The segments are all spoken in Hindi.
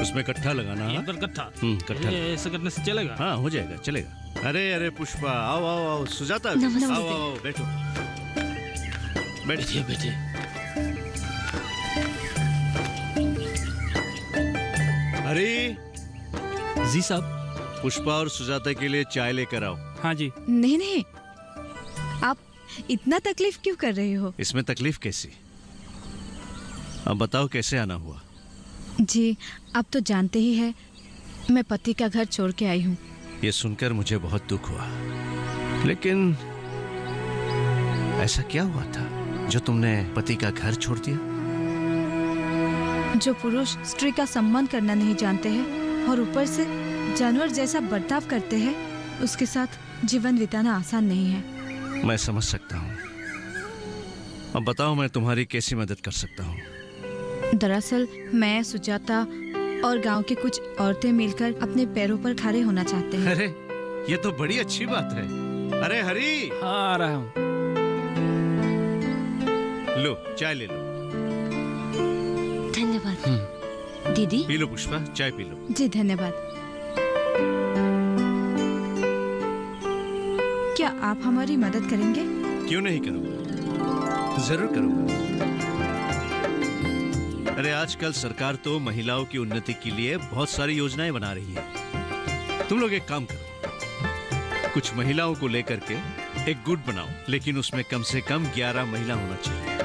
उसमें कट्ठा लगाना। एक बार कट्ठा। कट्ठा ऐसा करने से चलेगा? हाँ हो जाएगा, चलेगा। अरे पुष्पा, आओ आओ आओ। सुजाता, नमस्ते। आओ आओ, बैठो बैठिए बैठिए। हरी, जी साहब। पुष्पा और सुजाता के लिए चाय लेकर आओ। हाँ जी। नहीं नहीं, आप इतना तकलीफ क्यों कर रहे हो? इसमें तकलीफ कैसी? अब बताओ कैसे आना हुआ? जी, आप तो जानते ही हैं, मैं पति का घर छोड़ के आई हूँ। ये सुनकर मुझे बहुत दुख हुआ, लेकिन ऐसा क्या हुआ था जो तुमने पति का घर छोड़ दिया? जो पुरुष स्त्री का सम्मान करना नहीं जानते हैं और ऊपर से जानवर जैसा बर्ताव करते हैं, उसके साथ जीवन बिताना आसान नहीं है। मैं समझ सकता हूँ। अब बताओ मैं तुम्हारी कैसी मदद कर सकता हूँ? दरअसल मैं, सुजाता और गांव की कुछ औरतें मिलकर अपने पैरों पर खड़े होना चाहते हैं। अरे ये तो बड़ी अच्छी बात है। अरे हरी, हाँ आ रहा हूँ। लो चाय ले लो। धन्यवाद। दीदी पी लो पुष्पा, चाय पी लो। जी धन्यवाद। क्या आप हमारी मदद करेंगे? क्यों नहीं करूँगा, जरूर करूँगा। अरे आजकल सरकार तो महिलाओं की उन्नति के लिए बहुत सारी योजनाएं बना रही है। तुम लोग एक काम करो, कुछ महिलाओं को लेकर के एक गुट बनाओ, लेकिन उसमें कम से कम 11 महिला होना चाहिए।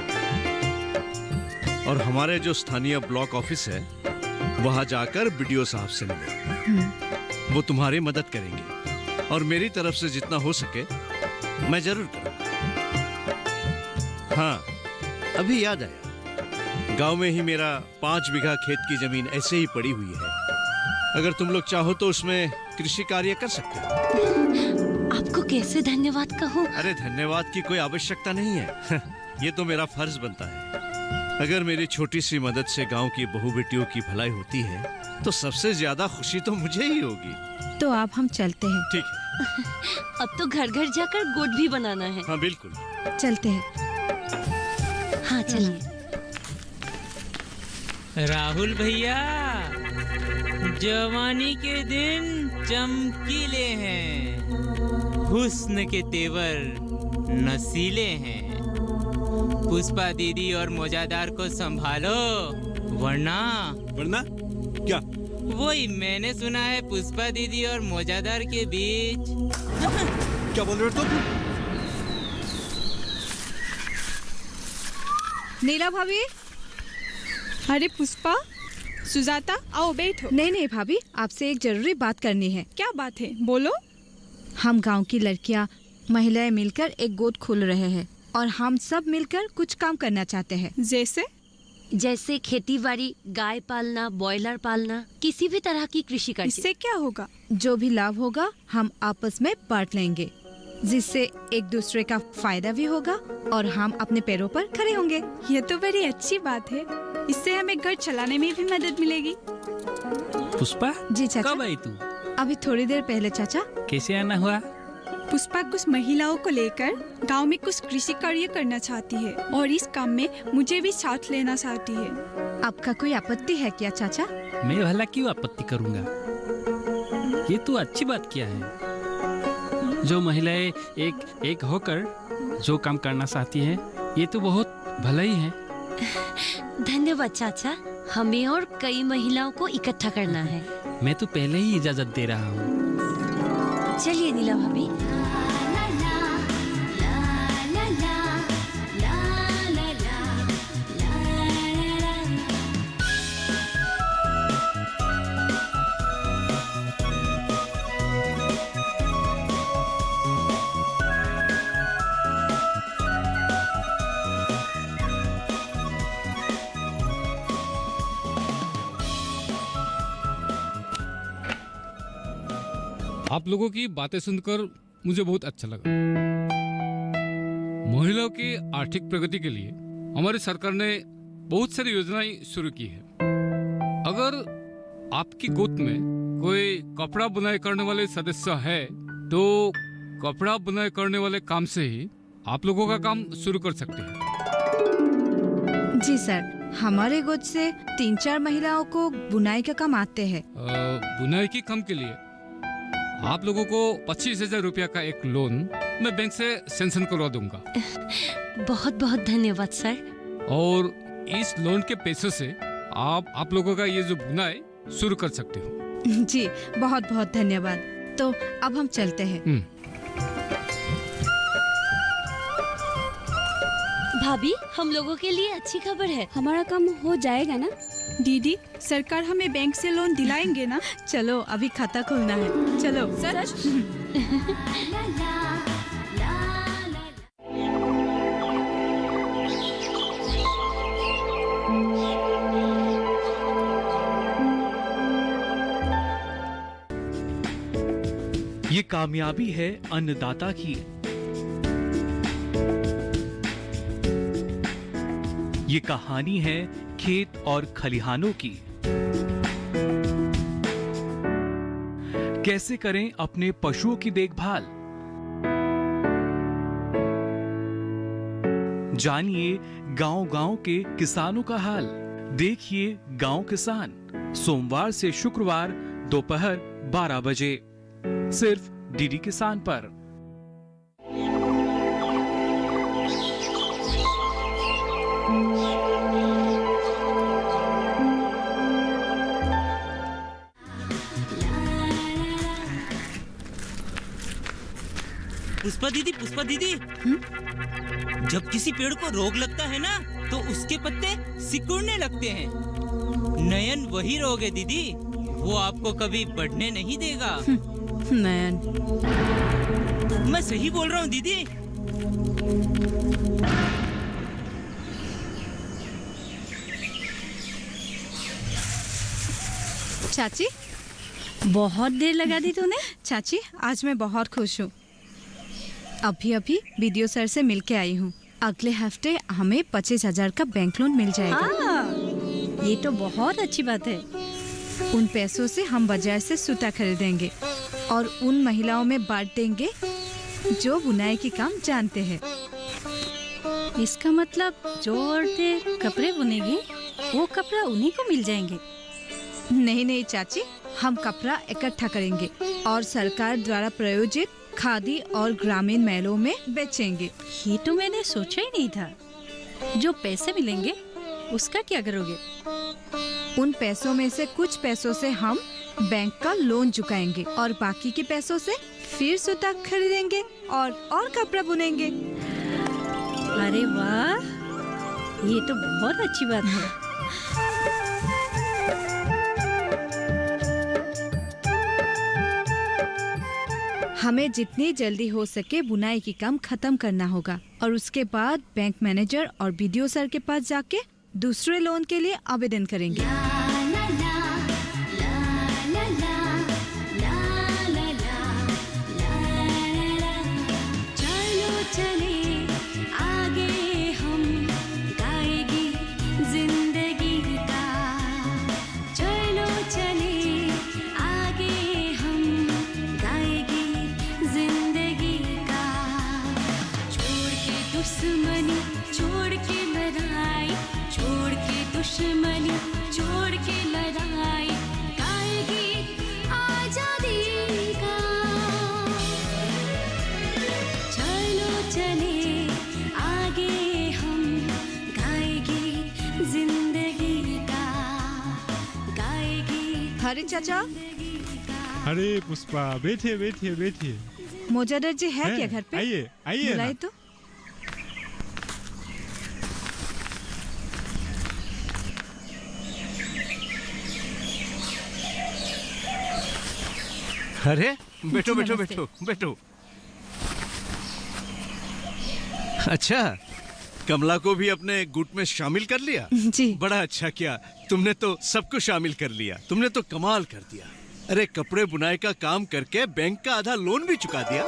और हमारे जो स्थानीय ब्लॉक ऑफिस है वहां जाकर बीडीओ साहब से मिलो। वो तुम्हारी मदद करेंगे और मेरी तरफ से जितना हो सके मैं जरूर करूंगा। हाँ, अभी याद आया, गांव में ही मेरा 5 बीघा खेत की जमीन ऐसे ही पड़ी हुई है। अगर तुम लोग चाहो तो उसमें कृषि कार्य कर सकते हो। आपको कैसे धन्यवाद कहूँ? अरे धन्यवाद की कोई आवश्यकता नहीं है। ये तो मेरा फर्ज बनता है। अगर मेरी छोटी सी मदद से गांव की बहू बेटियों की भलाई होती है तो सबसे ज्यादा खुशी तो मुझे ही होगी। तो आप हम चलते हैं। ठीक है। अब तो घर घर जाकर गुड़ भी बनाना है। हाँ बिल्कुल। चलते हैं। हाँ चलिए। राहुल भैया, जवानी के दिन चमकीले हैं, हुस्न के तेवर नसीले हैं। पुष्पा दीदी और मौजादार को संभालो, वरना क्या? वही मैंने सुना है, पुष्पा दीदी और मौजादार के बीच। क्या बोल रहे हो तुम? नीला भाभी। अरे पुष्पा, सुजाता, आओ बैठो। नहीं भाभी, आपसे एक जरूरी बात करनी है। क्या बात है, बोलो। हम गांव की लड़कियां, महिलाएं मिलकर एक गोद खोल रहे हैं और हम सब मिलकर कुछ काम करना चाहते हैं। जैसे खेती बाड़ी, गाय पालना, बॉयलर पालना, किसी भी तरह की कृषि कार्य। इससे क्या होगा? जो भी लाभ होगा हम आपस में बांट लेंगे, जिससे एक दूसरे का फायदा भी होगा और हम अपने पैरों पर खड़े होंगे। ये तो बड़ी अच्छी बात है। इससे हमें घर चलाने में भी मदद मिलेगी। पुष्पा जी चाचा। कब आई तू? अभी थोड़ी देर पहले चाचा। कैसे आना हुआ? पुष्पा कुछ महिलाओं को लेकर गांव में कुछ कृषि कार्य करना चाहती है और इस काम में मुझे भी साथ लेना चाहती है। आपका कोई आपत्ति है क्या चाचा? मैं भला क्यों आपत्ति करूंगा? ये तो अच्छी बात किया है। जो महिलाएं एक होकर जो काम करना चाहती है, ये तो बहुत भला ही है। धन्यवाद चाचा, हमें और कई महिलाओं को इकट्ठा करना है। मैं तो पहले ही इजाजत दे रहा हूँ। चलिए नीला भाभी। आप लोगों की बातें सुनकर मुझे बहुत अच्छा लगा। महिलाओं की आर्थिक प्रगति के लिए हमारी सरकार ने बहुत सारी योजनाएं शुरू की है। अगर आपकी गोद में कोई कपड़ा बुनाई करने वाले सदस्य है तो कपड़ा बुनाई करने वाले काम से ही आप लोगों का काम शुरू कर सकते हैं। जी सर, हमारे गोद से 3-4 महिलाओं को बुनाई का काम आते हैं। बुनाई के काम के लिए आप लोगों को 25,000 रुपया का एक लोन मैं बैंक से सैंक्शन करवा दूंगा। बहुत बहुत धन्यवाद सर। और इस लोन के पैसे से आप लोगों का ये जो बुनाई शुरू कर सकते हो। जी बहुत बहुत धन्यवाद। तो अब हम चलते हैं। भाभी, हम लोगों के लिए अच्छी खबर है। हमारा काम हो जाएगा ना? दीदी, सरकार हमें बैंक से लोन दिलाएंगे ना? चलो अभी खाता खोलना है, चलो। ये कामयाबी है अन्नदाता की। ये कहानी है खेत और खलिहानों की। कैसे करें अपने पशुओं की देखभाल, जानिए गांव-गांव के किसानों का हाल। देखिए गांव किसान, सोमवार से शुक्रवार दोपहर 12 बजे सिर्फ डीडी किसान पर। पुष्पा दीदी, जब किसी पेड़ को रोग लगता है ना, तो उसके पत्ते सिकुड़ने लगते हैं। नयन वही रोग है दीदी, वो आपको कभी बढ़ने नहीं देगा। नयन, मैं सही बोल रहा हूँ दीदी। चाची, बहुत देर लगा दी तूने। चाची आज मैं बहुत खुश हूँ। अभी वीडियो सर से मिलके आई हूँ। अगले हफ्ते हमें 25,000 का बैंक लोन मिल जाएगा। ये तो बहुत अच्छी बात है। उन पैसों से हम बाजार से सूता खरीदेंगे और उन महिलाओं में बांट देंगे जो बुनाई की काम जानते हैं। इसका मतलब जो औरतें कपड़े बुनेगी, वो कपड़ा उन्हीं को मिल जाएंगे। नहीं चाची, हम कपड़ा इकट्ठा करेंगे और सरकार द्वारा प्रायोजित खादी और ग्रामीण मेलों में बेचेंगे। ये तो मैंने सोचा ही नहीं था। जो पैसे मिलेंगे उसका क्या करोगे? उन पैसों में से कुछ पैसों से हम बैंक का लोन चुकाएंगे और बाकी के पैसों से फिर सूता खरीदेंगे और कपड़ा बुनेंगे। अरे वाह, ये तो बहुत अच्छी बात है। हमें जितनी जल्दी हो सके बुनाई की काम खत्म करना होगा और उसके बाद बैंक मैनेजर और बीडीओ सर के पास जाके दूसरे लोन के लिए आवेदन करेंगे। हरी चाचा। अरे पुष्पा, बैठिए बैठिए बैठिए। मोजादर जी है क्या घर पे? आइए आइए। बुलाए तो। अरे बैठो बैठो बैठो बैठो। अच्छा, कमला को भी अपने गुट में शामिल कर लिया? जी। बड़ा अच्छा किया, तुमने तो सबको शामिल कर लिया। तुमने तो कमाल कर दिया। अरे कपड़े बुनाई का काम करके बैंक का आधा लोन भी चुका दिया।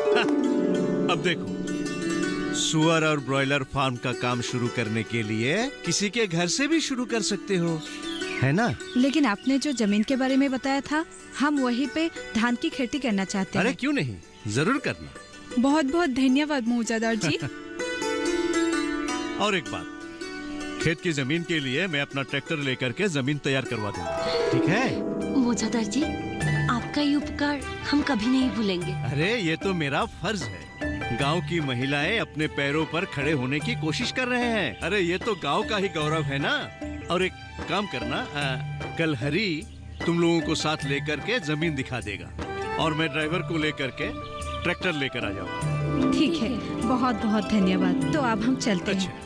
अब देखो, सुअर और ब्रॉयलर फार्म का काम शुरू करने के लिए किसी के घर से भी शुरू कर सकते हो, है ना? लेकिन आपने जो जमीन के बारे में बताया था, हम वहीं पे धान की खेती करना चाहते हैं। अरे क्यों नहीं, जरूर करना। बहुत बहुत धन्यवाद मौजादार जी। और एक बात, खेत की जमीन के लिए मैं अपना ट्रैक्टर लेकर के जमीन तैयार करवा दूंगा, ठीक है? मोजादार जी, आपका ये उपकार हम कभी नहीं भूलेंगे। अरे ये तो मेरा फर्ज है। गांव की महिलाएं अपने पैरों पर खड़े होने की कोशिश कर रहे हैं। अरे ये तो गांव का ही गौरव है ना। और एक काम करना, कल हरी तुम लोगों को साथ लेकर के जमीन दिखा देगा और मैं ड्राइवर को लेकर के ट्रैक्टर लेकर आ जाऊंगा। ठीक है, बहुत बहुत धन्यवाद। तो अब हम चलते हैं।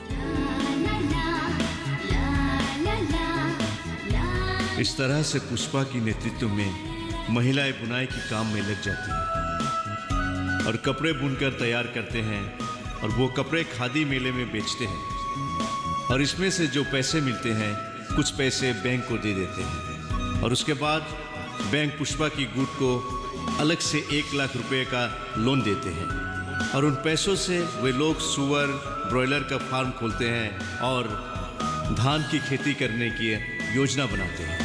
इस तरह से पुष्पा की नेतृत्व में महिलाएं बुनाई के काम में लग जाती हैं और कपड़े बुनकर तैयार करते हैं और वो कपड़े खादी मेले में बेचते हैं और इसमें से जो पैसे मिलते हैं कुछ पैसे बैंक को दे देते हैं और उसके बाद बैंक पुष्पा की गुट को अलग से 1 लाख रुपए का लोन देते हैं और उन पैसों से वे लोग सुअर ब्रॉयलर का फार्म खोलते हैं और धान की खेती करने की योजना बनाते हैं।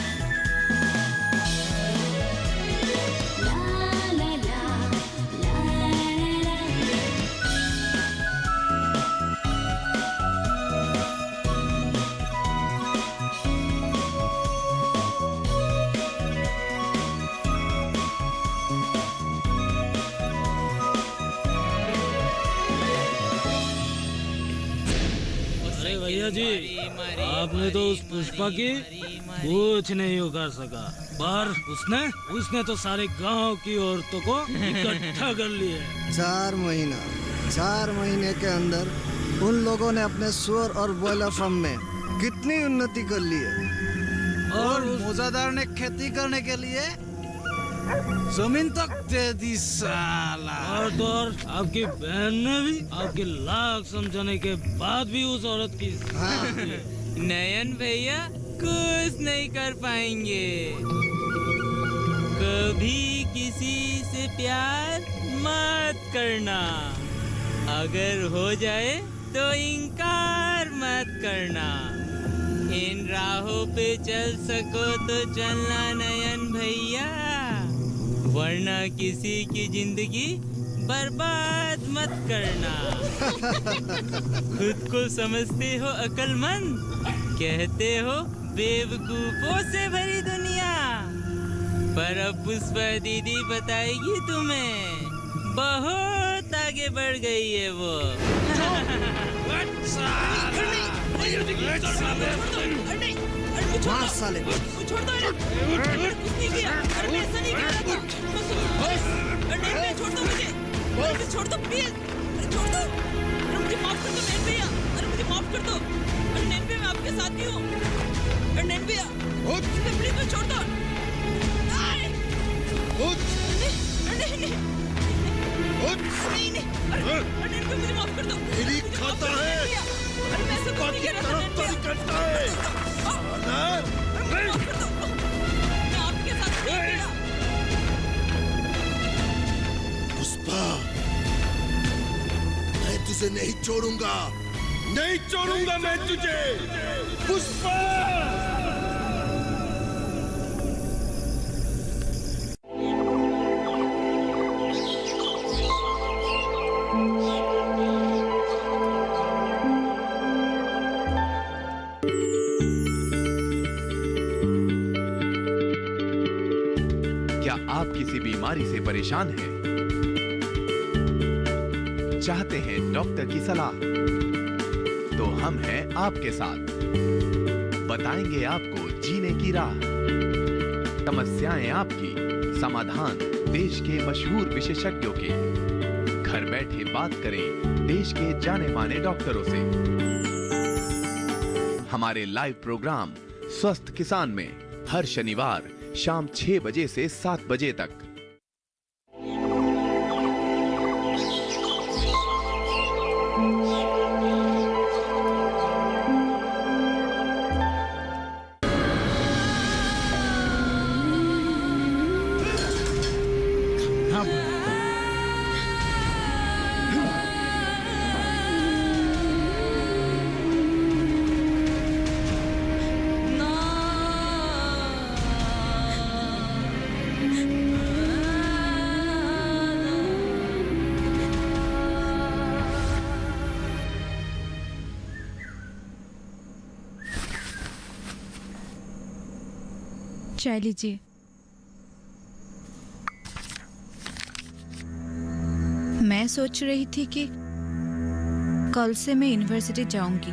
अरे भैया जी, आपने तो उस पुष्पा की कुछ नहीं उखाड़ सका, पर उसने तो सारे गांव की औरतों को इकट्ठा कर लिया। 4 महीने के अंदर उन लोगों ने अपने सुअर और ब्रॉयलर फार्म में कितनी उन्नति कर ली है और मोजादार ने खेती करने के लिए जमीन तक दे दी साला। और तो और आपकी बहन ने भी आपके लाख समझाने के बाद भी उस औरत की नयन भैया कुछ नहीं कर पाएंगे। कभी किसी से प्यार मत करना, अगर हो जाए तो इनकार मत करना। इन राहों पे चल सको तो चलना नयन भैया, वरना किसी की जिंदगी बर्बाद मत करना। खुद को समझते हो अक्लमंद, कहते हो बेवकूफों से भरी दुनिया, पर अब पुष्पा दीदी बताएगी तुम्हें, बहुत आगे बढ़ गई है वो। मार साले। छोड़ दो, कुछ नहीं किया, अरे ऐसा नहीं किया था। अरे छोड़ दो मुझे, अरे छोड़ दो प्लीज, अरे छोड़ दो, अरे मुझे माफ कर दो नैन भैया, अरे मुझे माफ कर दो, अरे नैन भैया मैं आपके साथ ही हूँ, अरे नैन भैया प्लीज मुझे छोड़ दो। नहीं, अरे नैन भैया मुझे माफ कर दो। मेरी खाता है, अरे मैं सब नहीं कर रहा था नैन भैया। पुष्पा, मैं तुझे नहीं छोड़ूंगा, नहीं छोड़ूंगा मैं तुझे, पुष्पा। आप किसी बीमारी से परेशान हैं? चाहते हैं डॉक्टर की सलाह? तो हम हैं आपके साथ, बताएंगे आपको जीने की राह। समस्याएं आपकी, समाधान देश के मशहूर विशेषज्ञों के। घर बैठे बात करें देश के जाने माने डॉक्टरों से। हमारे लाइव प्रोग्राम स्वस्थ किसान में हर शनिवार शाम 6 बजे से 7 बजे तक। चाय लीजिए। मैं सोच रही थी कि कल से मैं यूनिवर्सिटी जाऊंगी।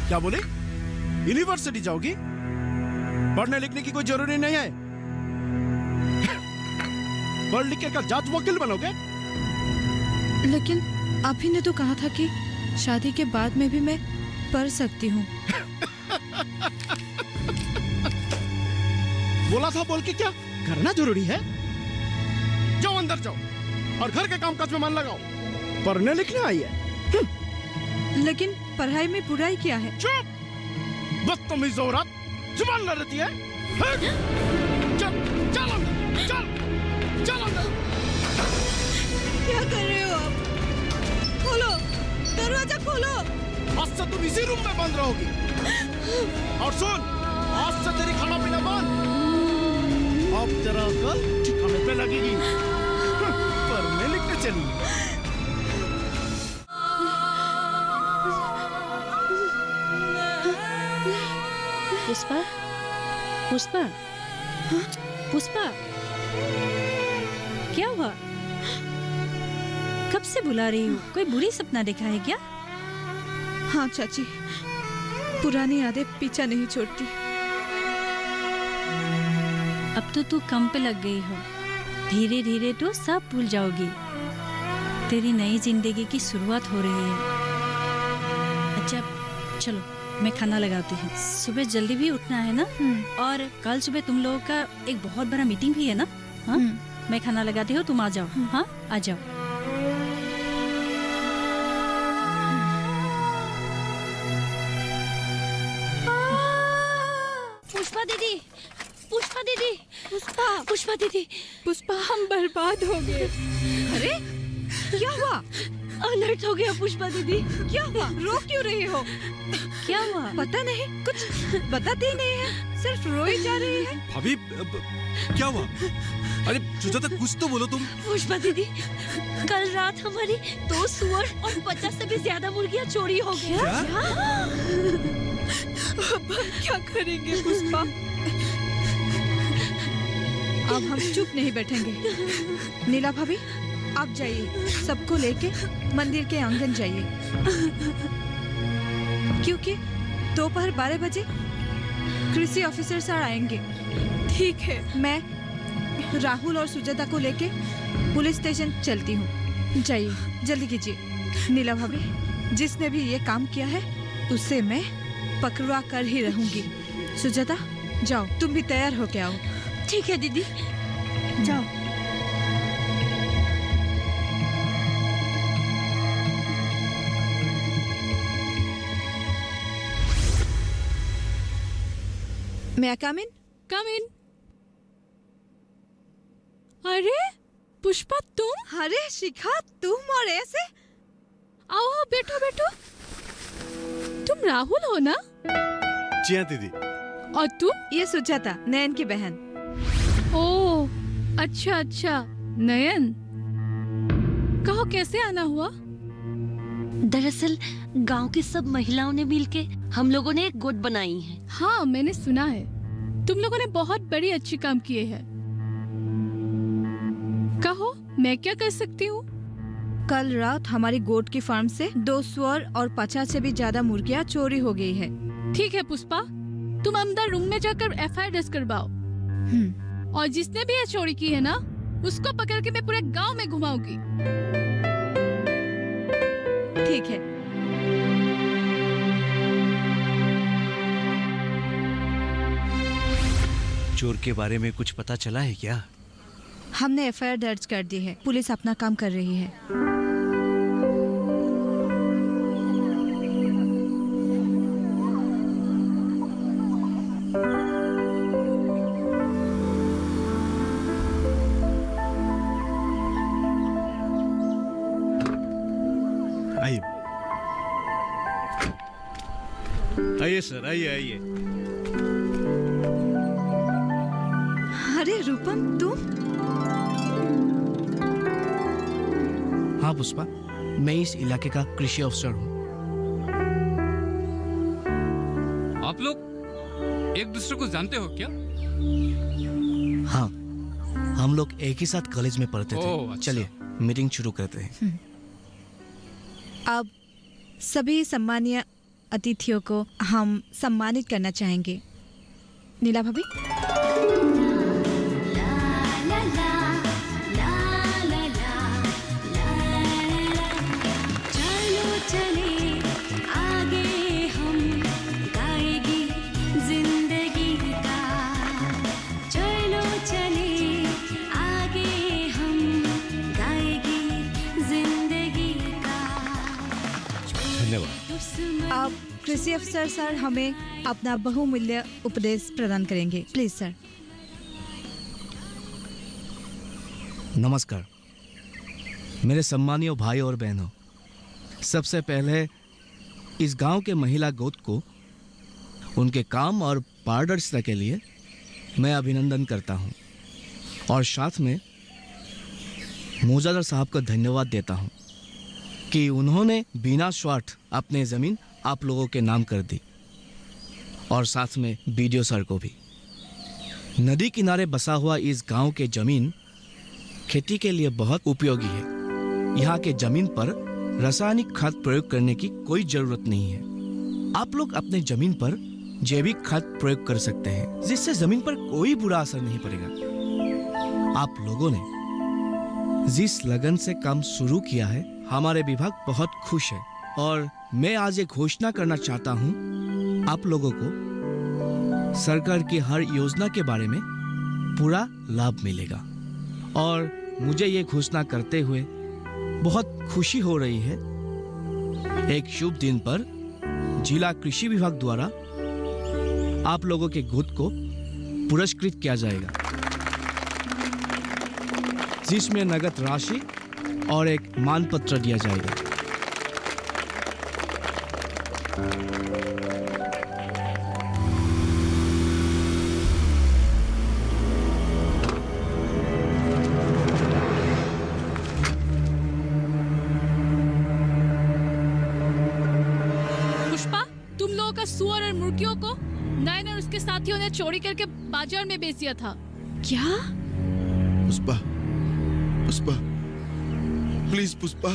क्या बोले? यूनिवर्सिटी जाओगी? पढ़ने लिखने की कोई जरूरी नहीं है। पढ़ लिख कर जज वकील बनोगे? लेकिन आप ही ने तो कहा था कि शादी के बाद में भी मैं पढ़ सकती हूँ। बोला था बोल के क्या करना जरूरी है? जाओ अंदर जाओ और घर के कामकाज में मन लगाओ। पढ़ने लिखने आई है। लेकिन पढ़ाई में बुराई क्या है? चुप! बदतमीज औरत, जुबान लड़ती है। चल चल अंदर, चल चल अंदर। क्या कर रहे हो आप? खोलो, दरवाजा खोलो। आज से तुम इसी रूम में बंद रहोगी। और सुन, आज से तेरी खाना पीना बंद। अब तेरा अकल ठिकाने पे लगेगी। पढ़ने लिखने चली। पुष्पा, पुष्पा, पुष्पा, क्या हुआ? कब से बुला रही हूँ? कोई बुरी सपना देखा है क्या? हाँ चाची, पुरानी यादें पीछा नहीं छोड़ती। अब तो तू काम पे लग गई हो, धीरे धीरे तो सब भूल जाओगी। तेरी नई जिंदगी की शुरुआत हो रही है। अच्छा चलो, मैं खाना लगाती हूँ। सुबह जल्दी भी उठना है ना? और कल सुबह तुम लोगों का एक बहुत बड़ा मीटिंग भी है ना? हाँ? मैं खाना लगाती हूँ, तुम आ जाओ। हाँ, आ जाओ। पुष्पा दीदी, पुष्पा दीदी, पुष्पा, पुष्पा दीदी, पुष्पा, हम बर्बाद हो गए। अरे क्या हुआ? अनर्थ हो गया पुष्पा दीदी। क्या हुआ? रो क्यों रही हो? क्या हुआ? पता नहीं, कुछ बताती ही नहीं है, सिर्फ रोई जा रही है। भाभी क्या हुआ? अरे सुजाता, कुछ तो बोलो तुम। पुष्पा दीदी, कल रात हमारी 2 सुअर और 50 से भी ज्यादा मुर्गियां चोरी हो गया। अब हम क्या करेंगे पुष्पा? अब हम चुप नहीं बैठेंगे। नीला भाभी, आप जाइए, सबको लेके मंदिर के आंगन जाइए, क्योंकि दोपहर 12 बजे कृषि ऑफिसर सर आएंगे। ठीक है। मैं राहुल और सुजाता को लेके पुलिस स्टेशन चलती हूँ। जाइए, जल्दी कीजिए। नीला भाभी, जिसने भी ये काम किया है उसे मैं पकड़वा कर ही रहूंगी। सुजाता, जाओ, तुम भी तैयार होके आओ। ठीक है दीदी, जाओ। मैं कम इन? कम इन। अरे पुष्पा, तुम? अरे शिखा, तुम और ऐसे? आओ, बैठो बैठो। तुम राहुल हो ना? जी हाँ दीदी। और तुम? ये सुजाता, नयन की बहन। ओह, अच्छा अच्छा। नयन, कहो कैसे आना हुआ? दरअसल गांव की सब महिलाओं ने मिलके हम लोगों ने एक गुट बनाई है। हाँ, मैंने सुना है। तुम लोगों ने बहुत बड़ी अच्छी काम किए हैं। कहो, मैं क्या कर सकती हूँ? कल रात हमारी गोट की फार्म से 2 सुअर और 50 से भी ज्यादा मुर्गियाँ चोरी हो गई है। ठीक है पुष्पा, तुम अंदर रूम में जाकर FIR दर्ज करवाओ। और जिसने भी ये चोरी की है ना, उसको पकड़ के मैं पूरे गांव में घुमाऊंगी। ठीक है। चोर के बारे में कुछ पता चला है क्या? हमने FIR दर्ज कर दी है, पुलिस अपना काम कर रही है। आइए आइए सर, आइए आइए। अरे रूपम, तुम? हाँ पुष्पा, मैं इस इलाके का कृषि अफसर हूँ। आप लोग एक दूसरे को जानते हो क्या? हाँ, हम लोग एक ही साथ कॉलेज में पढ़ते थे। ओह, अच्छा। चलिए मीटिंग शुरू करते हैं। अब सभी सम्मानीय अतिथियों को हम सम्मानित करना चाहेंगे। नीला भाभी। चलो चले आगे हम गाएगी जिंदगी का, चलो चले आगे हम गाएगी जिंदगी का। धन्यवाद। अब कृषि अफसर सर हमें अपना बहुमूल्य उपदेश प्रदान करेंगे। Please sir. नमस्कार मेरे सम्मानीय भाई और बहनों, सबसे पहले इस गांव के महिला गोत को उनके काम और पारदर्शिता के लिए मैं अभिनंदन करता हूं और साथ में मौजादार साहब को धन्यवाद देता हूं कि उन्होंने बिना स्वार्थ अपने ज़मीन आप लोगों के नाम कर दी, और साथ में बीडीओ सर को भी। नदी किनारे बसा हुआ इस गांव के ज़मीन खेती के लिए बहुत उपयोगी है। यहाँ के ज़मीन पर रासायनिक खाद प्रयोग करने की कोई ज़रूरत नहीं है। आप लोग अपने ज़मीन पर जैविक खाद प्रयोग कर सकते हैं, जिससे ज़मीन पर कोई बुरा असर नहीं पड़ेगा। आप लोगों ने जिस लगन से काम शुरू किया है, हमारे विभाग बहुत खुश है और मैं आज ये घोषणा करना चाहता हूँ, आप लोगों को सरकार की हर योजना के बारे में पूरा लाभ मिलेगा। और मुझे ये घोषणा करते हुए बहुत खुशी हो रही है, एक शुभ दिन पर जिला कृषि विभाग द्वारा आप लोगों के गोद को पुरस्कृत किया जाएगा, जिसमें नगद राशि और एक मान पत्र दिया जाएगा। पुष्पा, तुम लोगों का सुअर और मुर्गियों को नयन और उसके साथियों ने चोरी करके बाजार में बेच दिया था। क्या? पुष्पा, पुष्पा, प्लीज पुष्पा,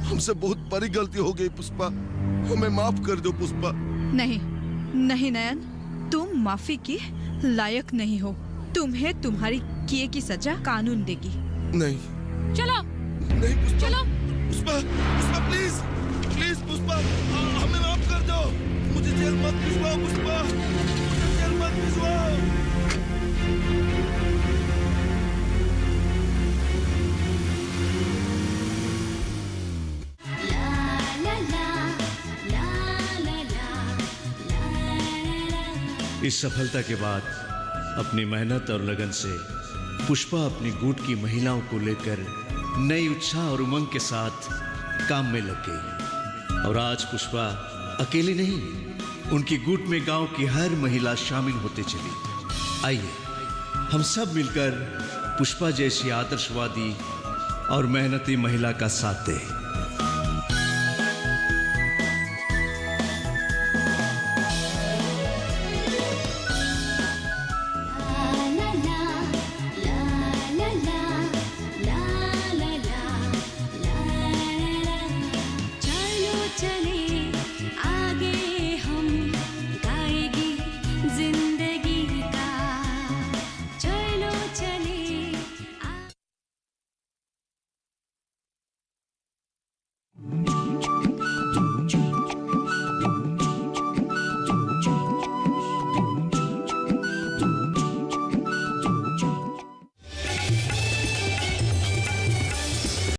हमसे बहुत बड़ी गलती हो गई पुष्पा, हमें माफ कर दो पुष्पा। नहीं नहीं नयन, तुम माफी के लायक नहीं हो। तुम्हें तुम्हारी किए की सजा कानून देगी। नहीं चलो नहीं पुष्पा, चलो पुष्पा, पुष्पा प्लीज, प्लीज पुष्पा, हमें माफ कर दो। मुझे जेल मत भिजवाओ पुष्पा, मुझे जेल मत भिजवाओ। इस सफलता के बाद अपनी मेहनत और लगन से पुष्पा अपनी गुट की महिलाओं को लेकर नई उत्साह और उमंग के साथ काम में लग गई। और आज पुष्पा अकेली नहीं, उनकी गुट में गांव की हर महिला शामिल होते चली। आइए हम सब मिलकर पुष्पा जैसी आदर्शवादी और मेहनती महिला का साथ दें।